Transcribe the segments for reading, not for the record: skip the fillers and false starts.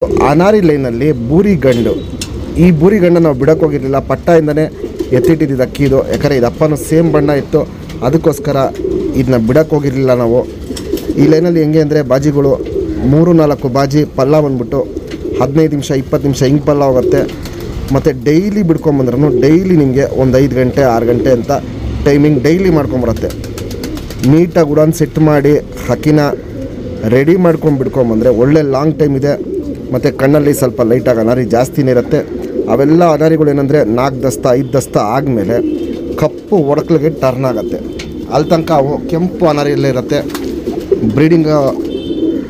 ಅನಾರಿ ಲೈನಲ್ಲಿ ಬೂರಿ ಗಂಡು. ಈ ಬೂರಿ ಗಂಡು ನಾವು ಬಿಡೋಕೆ ಹೋಗಿರಲಿಲ್ಲ, ಪಟ್ಟದಿಂದನೇ ಎತ್ತಿಟ್ಟಿದ್ದು ಅಕ್ಕಿದು. ಯಾಕಂದರೆ ಇದು ಅಪ್ಪನೂ ಸೇಮ್ ಬಣ್ಣ ಇತ್ತು, ಅದಕ್ಕೋಸ್ಕರ ಇದನ್ನ ಬಿಡೋಕೆ ಹೋಗಿರಲಿಲ್ಲ ನಾವು. ಈ ಲೈನಲ್ಲಿ ಹೆಂಗೆ ಅಂದರೆ ಬಾಜಿಗಳು 3-4 ಬಾಜಿ ಪಲ್ಲ ಬಂದ್ಬಿಟ್ಟು 15 ನಿಮಿಷ 20 ನಿಮಿಷ ಹಿಂಗೆ ಪಲ್ಲ ಹೋಗುತ್ತೆ. ಮತ್ತು ಡೈಲಿ ಬಿಡ್ಕೊಂಬಂದ್ರೂ ಡೈಲಿ ನಿಮಗೆ ಒಂದು 5 ಗಂಟೆ 6 ಗಂಟೆ ಅಂತ ಟೈಮಿಂಗ್ ಡೈಲಿ ಮಾಡ್ಕೊಂಬರುತ್ತೆ. ನೀಟಾಗಿ ಉಡಾನ್ ಸೆಟ್ ಮಾಡಿ ಹಕ್ಕಿನ ರೆಡಿ ಮಾಡ್ಕೊಂಡು ಬಿಡ್ಕೊಂಬಂದರೆ ಒಳ್ಳೆ ಲಾಂಗ್ ಟೈಮ್ ಇದೆ. ಮತ್ತು ಕಣ್ಣಲ್ಲಿ ಸ್ವಲ್ಪ ಲೈಟಾಗಿ ಅನಾರಿ ಜಾಸ್ತಿನೇ ಇರುತ್ತೆ. ಅವೆಲ್ಲ ಅನಾರಿಗಳು ಏನಂದರೆ 4 ದಸ್ತ 5 ದಸ್ತ ಆದಮೇಲೆ ಕಪ್ಪು ಒಡಕ್ಲಿಗೆ ಟರ್ನ್ ಆಗುತ್ತೆ. ಅಲ್ಲಿ ತನಕ ಅವು ಕೆಂಪು ಅನಾರಿಯಲ್ಲೇ ಇರುತ್ತೆ. ಬ್ರೀಡಿಂಗ್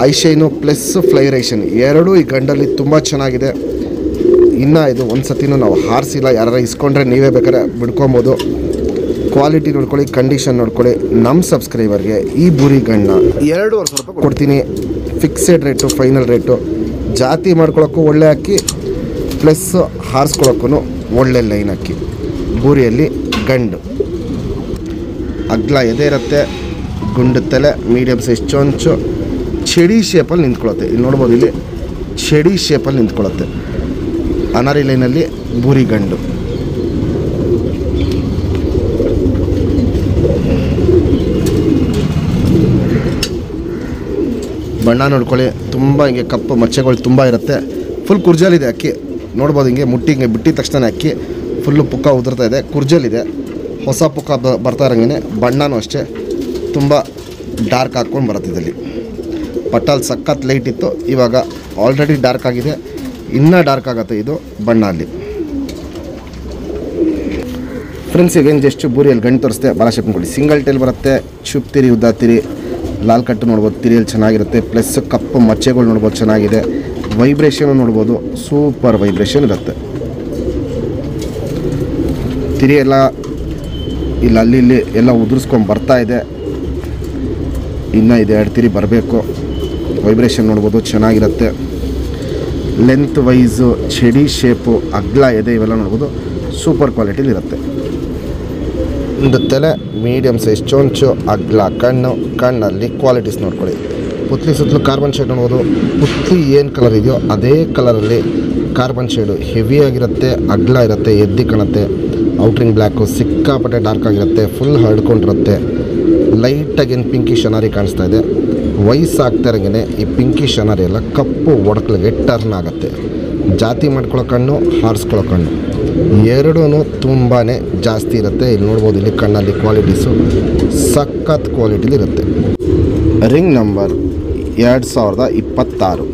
ಐಶೈನು ಪ್ಲಸ್ ಫ್ಲೈರೇಷನ್ ಎರಡೂ ಈ ಗಂಡಲ್ಲಿ ತುಂಬ ಚೆನ್ನಾಗಿದೆ. ಇನ್ನು ಇದು ಒಂದು ಸತಿನೂ ನಾವು ಹಾರಿಸಿಲ್ಲ. ಯಾರು ಇಸ್ಕೊಂಡ್ರೆ ನೀವೇ ಬೇಕಾದ್ರೆ ಬಿಡ್ಕೊಬೋದು. ಕ್ವಾಲಿಟಿ ನೋಡ್ಕೊಳ್ಳಿ, ಕಂಡೀಷನ್ ನೋಡ್ಕೊಳ್ಳಿ. ನಮ್ಮ ಸಬ್ಸ್ಕ್ರೈಬರ್ಗೆ ಈ ಬೂರಿ ಗಂಡನ್ನ 2,500 ರೂಪಾಯಿ ಕೊಡ್ತೀನಿ. Fixed rate, final rate. ಜಾತಿ ಮಾಡ್ಕೊಳ್ಳೋಕ್ಕೂ ಒಳ್ಳೆ ಅಕ್ಕಿ, ಪ್ಲಸ್ ಹಾರಿಸ್ಕೊಳ್ಳೋಕ್ಕೂ ಒಳ್ಳೆ ಲೈನ್ ಅಕ್ಕಿ. ಬೂರಿಯಲ್ಲಿ ಗಂಡು ಅಗ್ಲ ಎದೆ ಇರುತ್ತೆ, ಗುಂಡು ತಲೆ, ಮೀಡಿಯಮ್ ಸೈಜ್ ಚೊಂಚು, ಚಡಿ ಶೇಪಲ್ಲಿ ನಿಂತ್ಕೊಳ್ಳುತ್ತೆ. ಇಲ್ಲಿ ನೋಡ್ಬೋದು, ಇಲ್ಲಿ ಚಡಿ ಶೇಪಲ್ಲಿ ನಿಂತ್ಕೊಳ್ಳುತ್ತೆ. ಅನಾರಿ ಲೈನಲ್ಲಿ ಬೂರಿ ಗಂಡು. ಬಣ್ಣ ನೋಡ್ಕೊಳ್ಳಿ, ತುಂಬ ಹಿಂಗೆ ಕಪ್ಪು ಮಚ್ಚೆಗಳು ತುಂಬ ಇರುತ್ತೆ. ಫುಲ್ ಕುರ್ಜಲಿದೆ ಅಕ್ಕಿ ನೋಡ್ಬೋದು. ಹಿಂಗೆ ಮುಟ್ಟಿ ಹಿಂಗೆ ಬಿಟ್ಟಿದ ತಕ್ಷಣ ಅಕ್ಕಿ ಫುಲ್ಲು ಪುಕ್ಕ ಉದುರ್ತಾ ಇದೆ, ಕುರ್ಜಲಿದೆ. ಹೊಸ ಪುಕ್ಕ ಬರ್ತಾ ಇರೋಂಗೆ ಬಣ್ಣನೂ ಅಷ್ಟೇ ತುಂಬ ಡಾರ್ಕ್ ಹಾಕ್ಕೊಂಡು ಬರುತ್ತಿದ್ದಲ್ಲಿ. ಪಟ್ಟಲ್ಲಿ ಸಖತ್ ಲೈಟ್ ಇತ್ತು, ಇವಾಗ ಆಲ್ರೆಡಿ ಡಾರ್ಕ್ ಆಗಿದೆ, ಇನ್ನೂ ಡಾರ್ಕ್ ಆಗುತ್ತೆ ಇದು ಬಣ್ಣ ಅಲ್ಲಿ. ಫ್ರೆಂಡ್ಸ್, ಈಗೇನು ಜಸ್ಟ್ ಬೂರಿಯಲ್ಲಿ ಗಂಟು ತೋರಿಸ್ತೆ, ಭಾಳ ಶೇಪ್ ಕೊಡಿ. ಸಿಂಗಲ್ ಟೈಲ್ ಬರುತ್ತೆ, ಚುಪ್ ತಿರಿ ಉದ್ದ ತಿರಿ, ಲಾಲ್ ಕಟ್ಟು ನೋಡ್ಬೋದು, ತಿರಿಯಲ್ಲಿ ಚೆನ್ನಾಗಿರುತ್ತೆ. ಪ್ಲಸ್ ಕಪ್ಪು ಮಚ್ಚೆಗಳು ನೋಡ್ಬೋದು, ಚೆನ್ನಾಗಿದೆ. ವೈಬ್ರೇಷನು ನೋಡ್ಬೋದು, ಸೂಪರ್ ವೈಬ್ರೇಷನ್ ಇರುತ್ತೆ. ತಿರಿ ಎಲ್ಲ ಇಲ್ಲಿ ಎಲ್ಲ ಉದುರಿಸ್ಕೊಂಡು ಬರ್ತಾ ಇದೆ. ಇನ್ನೂ ಇದೆ 2 ತಿರಿ ಬರಬೇಕು. ವೈಬ್ರೇಷನ್ ನೋಡ್ಬೋದು, ಚೆನ್ನಾಗಿರುತ್ತೆ. ಲೆಂತ್ ವೈಸು, ಚಡಿ ಶೇಪು, ಅಗ್ಲ ಎದೆ ಇವೆಲ್ಲ ನೋಡ್ಬೋದು, ಸೂಪರ್ ಕ್ವಾಲಿಟಿಲಿರುತ್ತೆ. ಒಂದು ತಲೆ, ಮೀಡಿಯಮ್ ಸೈಜ್ ಚೊಂಚು, ಅಗ್ಲ ಕಣ್ಣು, ಕಣ್ಣಲ್ಲಿ ಕ್ವಾಲಿಟೀಸ್ ನೋಡ್ಕೊಳ್ಳಿ. ಪುತ್ಲಿ ಸುತ್ತಲೂ ಕಾರ್ಬನ್ ಶೇಡ್ ನೋಡ್ಬೋದು. ಪುತ್ಲಿ ಏನು ಕಲರ್ ಇದೆಯೋ ಅದೇ ಕಲರಲ್ಲಿ ಕಾರ್ಬನ್ ಶೇಡು ಹೆವಿಯಾಗಿರುತ್ತೆ, ಅಗ್ಲ ಇರುತ್ತೆ, ಎದ್ದಿ ಕಾಣುತ್ತೆ. ಔಟ್ರಿಂಗ್ ಬ್ಲ್ಯಾಕು ಸಿಕ್ಕಾಪಟ್ಟೆ ಡಾರ್ಕ್ ಆಗಿರುತ್ತೆ, ಫುಲ್ ಹರಡ್ಕೊಂಡಿರುತ್ತೆ. ಲೈಟಾಗಿ ಏನು ಪಿಂಕಿಶ್ ಅನಾರಿ ಕಾಣಿಸ್ತಾ ಇದೆ. ವಯಸ್ಸಾಗ್ತಾ ಇರೋಂಗೆ ಈ ಪಿಂಕಿಶ್ ಅನಾರಿ ಎಲ್ಲ ಕಪ್ಪು ಒಡಕ್ಲಿಗೆ ಟರ್ನ್ ಆಗುತ್ತೆ. ಜಾತಿ ಮಾಡ್ಕೊಳ್ಳೋ ಕಣ್ಣು, ಹಾರಿಸ್ಕೊಳ್ಳೋ ಕಣ್ಣು ಎರಡೂ ತುಂಬಾ ಜಾಸ್ತಿ ಇರುತ್ತೆ. ಇಲ್ಲಿ ನೋಡ್ಬೋದು, ಇಲ್ಲಿ ಕಣ್ಣಲ್ಲಿ ಕ್ವಾಲಿಟೀಸು ಸಖತ್ ಕ್ವಾಲಿಟಿಲಿರುತ್ತೆ. Ring number 2026.